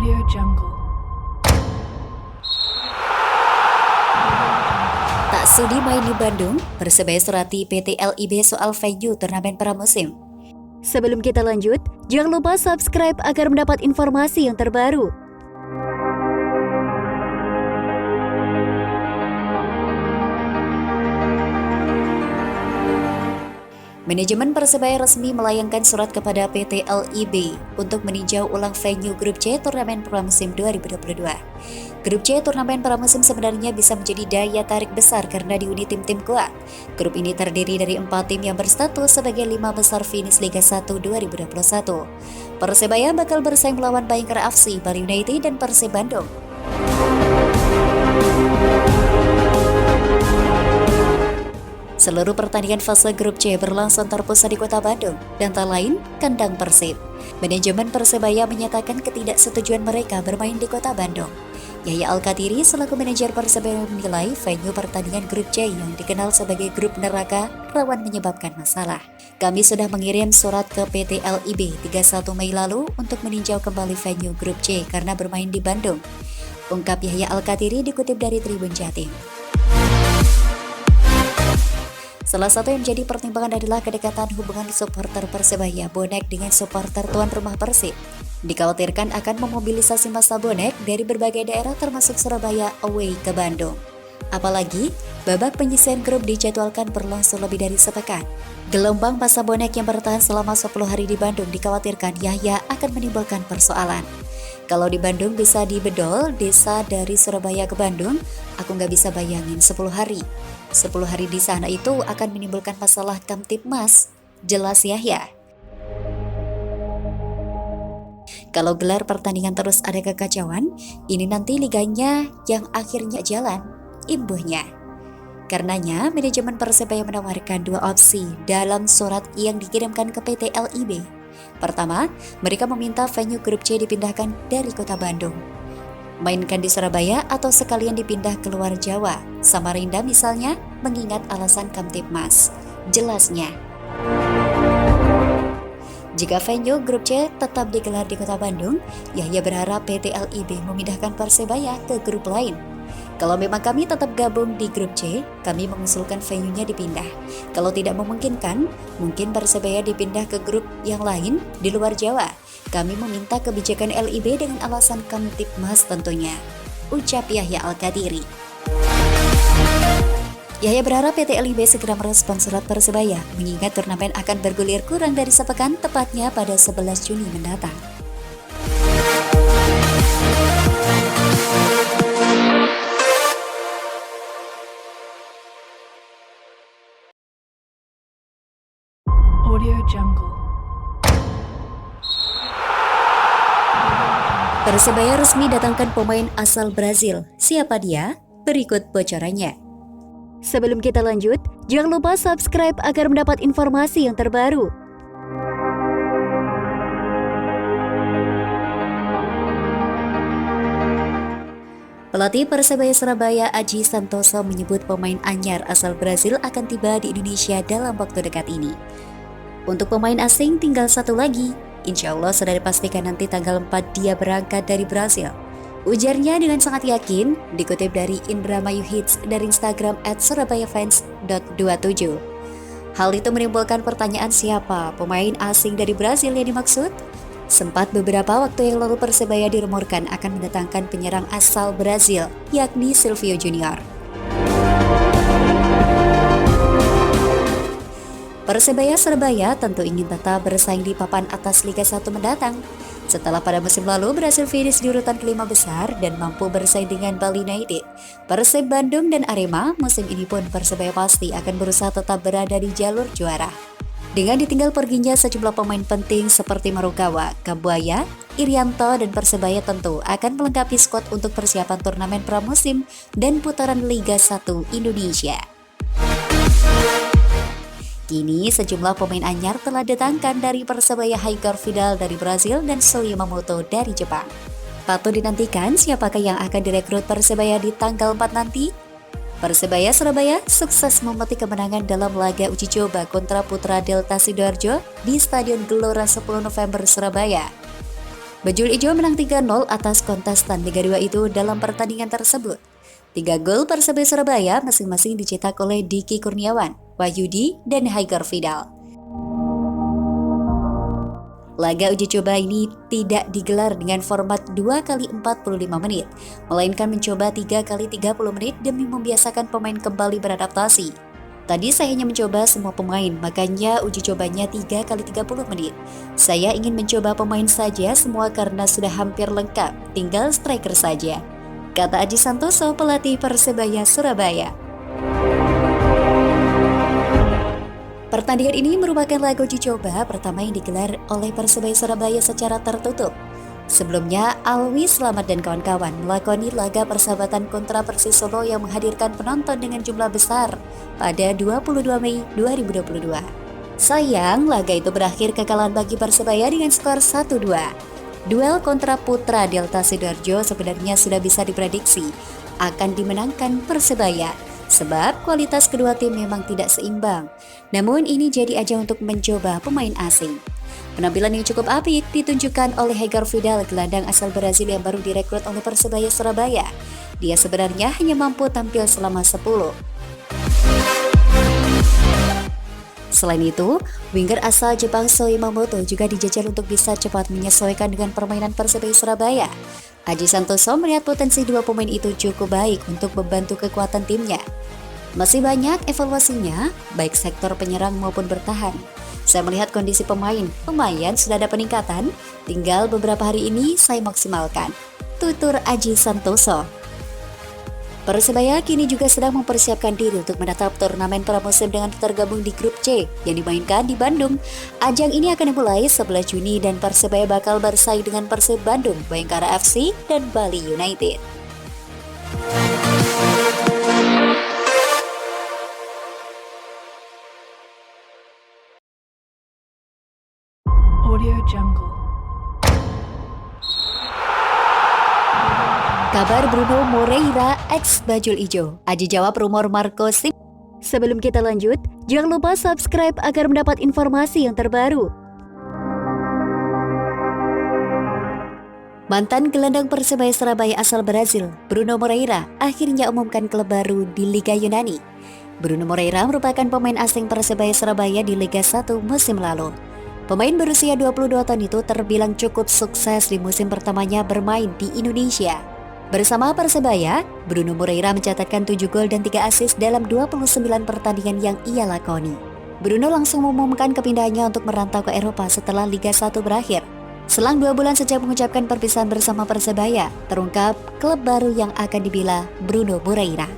Audio Jungle. Tak sudi main di Bandung, Persebaya surati PT LIB soal venue turnamen pramusim. Sebelum kita lanjut, jangan lupa subscribe agar mendapat informasi yang terbaru. Manajemen Persebaya resmi melayangkan surat kepada PT LIB untuk meninjau ulang venue Grup C turnamen pramusim 2022. Grup C turnamen pramusim sebenarnya bisa menjadi daya tarik besar karena dihuni tim-tim kuat. Grup ini terdiri dari 4 tim yang berstatus sebagai 5 besar finish Liga 1 2021. Persebaya bakal bersaing melawan Bayangkara FC, Bali United, dan Persib Bandung. Seluruh pertandingan fase grup C berlangsung terpusat di Kota Bandung dan tak lain kandang Persib. Manajemen Persebaya menyatakan ketidaksetujuan mereka bermain di Kota Bandung. Yahya Al-Kathiri selaku manajer Persebaya menilai venue pertandingan grup C yang dikenal sebagai grup neraka rawan menyebabkan masalah. Kami sudah mengirim surat ke PT LIB 31 Mei lalu untuk meninjau kembali venue grup C karena bermain di Bandung. Ungkap Yahya Al-Kathiri dikutip dari Tribun Jatim. Salah satu yang menjadi pertimbangan adalah kedekatan hubungan supporter Persebaya Bonek dengan supporter tuan rumah Persib. Dikhawatirkan akan memobilisasi massa bonek dari berbagai daerah termasuk Surabaya away ke Bandung. Apalagi, babak penyisihan grup dijadwalkan berlangsung lebih dari sepekan. Gelombang massa bonek yang bertahan selama 10 hari di Bandung dikhawatirkan Yahya akan menimbulkan persoalan. Kalau di Bandung bisa dibedol, desa dari Surabaya ke Bandung, aku nggak bisa bayangin 10 hari. 10 hari di sana itu akan menimbulkan masalah Kamtibmas, jelas Yahya. Kalau gelar pertandingan terus ada kekacauan, ini nanti liganya yang akhirnya jalan, imbuhnya. Karenanya, manajemen Persebaya menawarkan 2 opsi dalam surat yang dikirimkan ke PT LIB. Pertama, mereka meminta venue grup C dipindahkan dari Kota Bandung. Mainkan di Surabaya atau sekalian dipindah keluar Jawa, Samarinda misalnya, mengingat alasan Kamtibmas. Jelasnya, jika venue grup C tetap digelar di Kota Bandung, Yahya berharap PT LIB memindahkan Persebaya ke grup lain. Kalau memang kami tetap gabung di grup C, kami mengusulkan venue-nya dipindah. Kalau tidak memungkinkan, mungkin Persebaya dipindah ke grup yang lain di luar Jawa. Kami meminta kebijakan LIB dengan alasan Kamtibmas tentunya, ucap Yahya Al-Kathiri. Yahya berharap PT LIB segera merespon surat Persebaya, mengingat turnamen akan bergulir kurang dari sepekan, tepatnya pada 11 Juni mendatang. Audio Jungle. Persebaya resmi datangkan pemain asal Brazil. Siapa dia? Berikut bocorannya. Sebelum kita lanjut, jangan lupa subscribe agar mendapat informasi yang terbaru. Pelatih Persebaya Surabaya Aji Santoso menyebut pemain anyar asal Brazil akan tiba di Indonesia dalam waktu dekat ini. Untuk pemain asing tinggal 1 lagi. Insya Allah sudah dipastikan nanti tanggal 4 dia berangkat dari Brasil. Ujarnya dengan sangat yakin, dikutip dari Indramayu Hits dari Instagram @surabayafans.27. Hal itu menimbulkan pertanyaan siapa pemain asing dari Brasil yang dimaksud? Sempat beberapa waktu yang lalu Persebaya dirumorkan akan mendatangkan penyerang asal Brasil, yakni Silvio Junior. Persebaya Surabaya tentu ingin tetap bersaing di papan atas Liga 1 mendatang. Setelah pada musim lalu berhasil finish di urutan kelima besar dan mampu bersaing dengan Bali United, Persib Bandung dan Arema, musim ini pun Persebaya pasti akan berusaha tetap berada di jalur juara. Dengan ditinggal perginya sejumlah pemain penting seperti Marukawa, Kambuaya, Irianto, dan Persebaya tentu akan melengkapi skuad untuk persiapan turnamen pramusim dan putaran Liga 1 Indonesia. Kini sejumlah pemain anyar telah datangkan dari Persebaya, Haikar Vidal dari Brasil dan Sho Yamamoto dari Jepang. Patut dinantikan siapakah yang akan direkrut Persebaya di tanggal 4 nanti? Persebaya Surabaya sukses memetik kemenangan dalam laga uji coba kontra Putra Delta Sidoarjo di Stadion Gelora 10 November Surabaya. Bajul Ijo menang 3-0 atas kontestan Liga 2 itu dalam pertandingan tersebut. 3 gol Persebaya Surabaya masing-masing dicetak oleh Diki Kurniawan, Wahyudi, dan Haikar Vidal. Laga uji coba ini tidak digelar dengan format 2x45 menit, melainkan mencoba 3x30 menit demi membiasakan pemain kembali beradaptasi. Tadi saya hanya mencoba semua pemain, makanya uji cobanya 3x30 menit. Saya ingin mencoba pemain saja semua karena sudah hampir lengkap, tinggal striker saja, kata Aji Santoso, pelatih Persebaya Surabaya. Pertandingan ini merupakan laga uji coba pertama yang digelar oleh Persebaya Surabaya secara tertutup. Sebelumnya, Alwi Slamet dan kawan-kawan melakoni laga persahabatan kontra Persis Solo yang menghadirkan penonton dengan jumlah besar pada 22 Mei 2022. Sayang, laga itu berakhir kekalahan bagi Persebaya dengan skor 1-2. Duel kontra Putra Delta Sidoarjo sebenarnya sudah bisa diprediksi akan dimenangkan Persebaya, sebab kualitas kedua tim memang tidak seimbang. Namun ini jadi ajang untuk mencoba pemain asing. Penampilan yang cukup apik ditunjukkan oleh Haikar Vidal, gelandang asal Brazil yang baru direkrut oleh Persebaya Surabaya. Dia sebenarnya hanya mampu tampil selama 10. Selain itu, winger asal Jepang So Yamamoto juga dijajal untuk bisa cepat menyesuaikan dengan permainan Persebaya Surabaya. Aji Santoso melihat potensi dua pemain itu cukup baik untuk membantu kekuatan timnya. Masih banyak evaluasinya, baik sektor penyerang maupun bertahan. Saya melihat kondisi pemain, lumayan sudah ada peningkatan, tinggal beberapa hari ini saya maksimalkan, tutur Aji Santoso. Persebaya kini juga sedang mempersiapkan diri untuk menatap turnamen pramusim dengan tergabung di grup C yang dimainkan di Bandung. Ajang ini akan dimulai 11 Juni dan Persebaya bakal bersaing dengan Persib Bandung, Bayangkara FC, dan Bali United. Audio Jungle. Kabar Bruno Moreira ex Bajul Ijo. Aji jawab rumor Marco Simic. Sebelum kita lanjut, jangan lupa subscribe agar mendapat informasi yang terbaru. Mantan gelandang Persebaya Surabaya asal Brazil, Bruno Moreira, akhirnya umumkan klub baru di Liga Yunani. Bruno Moreira merupakan pemain asing Persebaya Surabaya di Liga 1 musim lalu. Pemain berusia 22 tahun itu terbilang cukup sukses di musim pertamanya bermain di Indonesia. Bersama Persebaya, Bruno Moreira mencatatkan 7 gol dan 3 assist dalam 29 pertandingan yang ia lakoni. Bruno langsung mengumumkan kepindahannya untuk merantau ke Eropa setelah Liga 1 berakhir. Selang 2 bulan sejak mengucapkan perpisahan bersama Persebaya, terungkap klub baru yang akan dibela Bruno Moreira.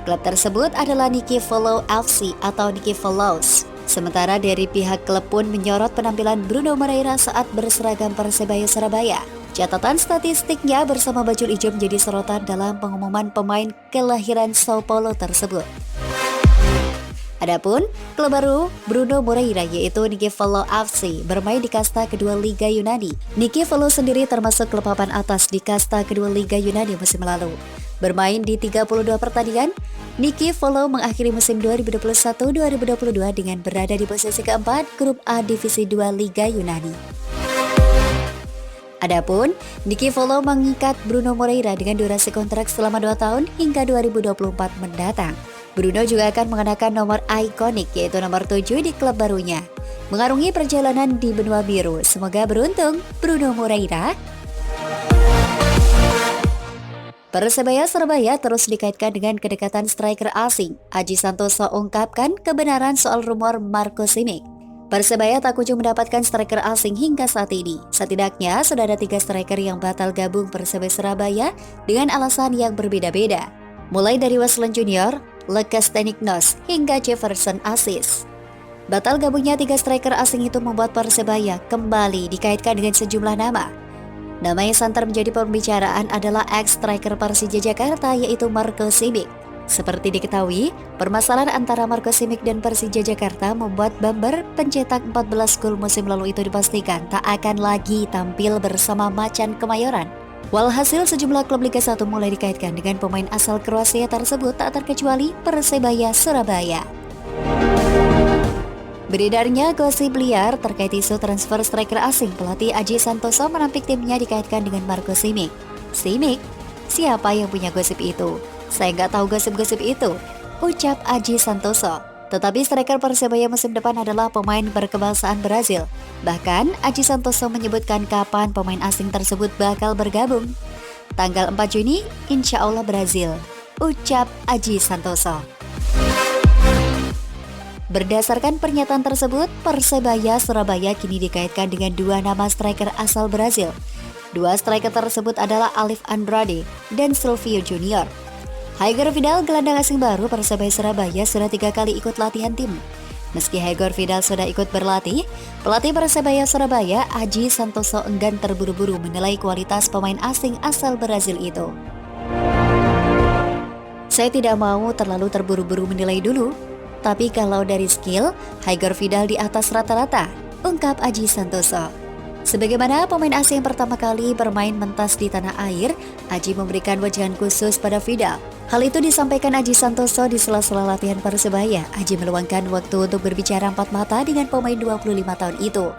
Klub tersebut adalah Niki Follow FC atau Niki Follows. Sementara dari pihak klub pun menyorot penampilan Bruno Moreira saat berseragam Persebaya Surabaya. Catatan statistiknya bersama Bajul Ijo menjadi sorotan dalam pengumuman pemain kelahiran Sao Paulo tersebut. Adapun klub baru Bruno Moreira yaitu Niki Follow FC bermain di kasta kedua Liga Yunani. Niki Follow sendiri termasuk klub papan atas di kasta kedua Liga Yunani musim lalu. Bermain di 32 pertandingan, Niki Follow mengakhiri musim 2021-2022 dengan berada di posisi keempat Grup A Divisi 2 Liga Yunani. Adapun, Niki Follow mengikat Bruno Moreira dengan durasi kontrak selama 2 tahun hingga 2024 mendatang. Bruno juga akan mengenakan nomor ikonik yaitu nomor 7 di klub barunya. Mengarungi perjalanan di benua biru, semoga beruntung Bruno Moreira. Persebaya Surabaya terus dikaitkan dengan kedekatan striker asing. Aji Santoso ungkapkan kebenaran soal rumor Marco Simic. Persebaya tak kunjung mendapatkan striker asing hingga saat ini. Setidaknya sudah ada 3 striker yang batal gabung Persebaya Surabaya dengan alasan yang berbeda-beda. Mulai dari Wesley Junior, Lekas Teniknos, hingga Jefferson Aziz. Batal gabungnya 3 striker asing itu membuat Persebaya kembali dikaitkan dengan sejumlah nama. Nama yang santer menjadi pembicaraan adalah ex-striker Persija Jakarta yaitu Marco Simic. Seperti diketahui, permasalahan antara Marco Simic dan Persija Jakarta membuat Bamber pencetak 14 gol musim lalu itu dipastikan tak akan lagi tampil bersama Macan Kemayoran. Walhasil sejumlah klub Liga 1 mulai dikaitkan dengan pemain asal Kroasia tersebut tak terkecuali Persebaya Surabaya. Beredarnya gosip liar terkait isu transfer striker asing, pelatih Aji Santoso menampik timnya dikaitkan dengan Marco Simic. Simic? Siapa yang punya gosip itu? Saya nggak tahu gosip-gosip itu, ucap Aji Santoso. Tetapi striker Persebaya musim depan adalah pemain berkebangsaan Brazil. Bahkan, Aji Santoso menyebutkan kapan pemain asing tersebut bakal bergabung. Tanggal 4 Juni, insya Allah Brazil, ucap Aji Santoso. Berdasarkan pernyataan tersebut, Persebaya Surabaya kini dikaitkan dengan dua nama striker asal Brazil. Dua striker tersebut adalah Alif Andrade dan Silvio Junior. Higor Vidal, gelandang asing baru Persebaya Surabaya, sudah 3 kali ikut latihan tim. Meski Higor Vidal sudah ikut berlatih, pelatih Persebaya Surabaya, Aji Santoso, enggan terburu-buru menilai kualitas pemain asing asal Brazil itu. Saya tidak mau terlalu terburu-buru menilai dulu. Tapi kalau dari skill, Higor Vidal di atas rata-rata, ungkap Aji Santoso. Sebagaimana pemain asing pertama kali bermain mentas di tanah air, Aji memberikan wejangan khusus pada Vidal. Hal itu disampaikan Aji Santoso di sela-sela latihan Persebaya. Aji meluangkan waktu untuk berbicara empat mata dengan pemain 25 tahun itu.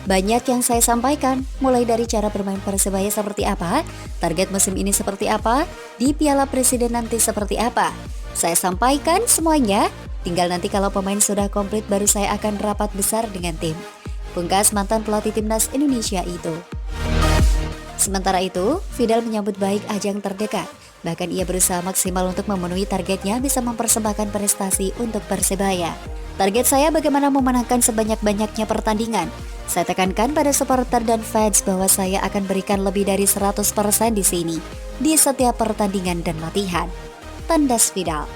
Banyak yang saya sampaikan, mulai dari cara bermain Persebaya seperti apa, target musim ini seperti apa, di Piala Presiden nanti seperti apa. Saya sampaikan semuanya, tinggal nanti kalau pemain sudah komplit baru saya akan rapat besar dengan tim. Pungkas mantan pelatih timnas Indonesia itu. Sementara itu, Vidal menyambut baik ajang terdekat. Bahkan ia berusaha maksimal untuk memenuhi targetnya bisa mempersembahkan prestasi untuk Persebaya. Target saya bagaimana memenangkan sebanyak-banyaknya pertandingan. Saya tekankan pada supporter dan fans bahwa saya akan berikan lebih dari 100% di sini, di setiap pertandingan dan latihan. Tandas Vidal.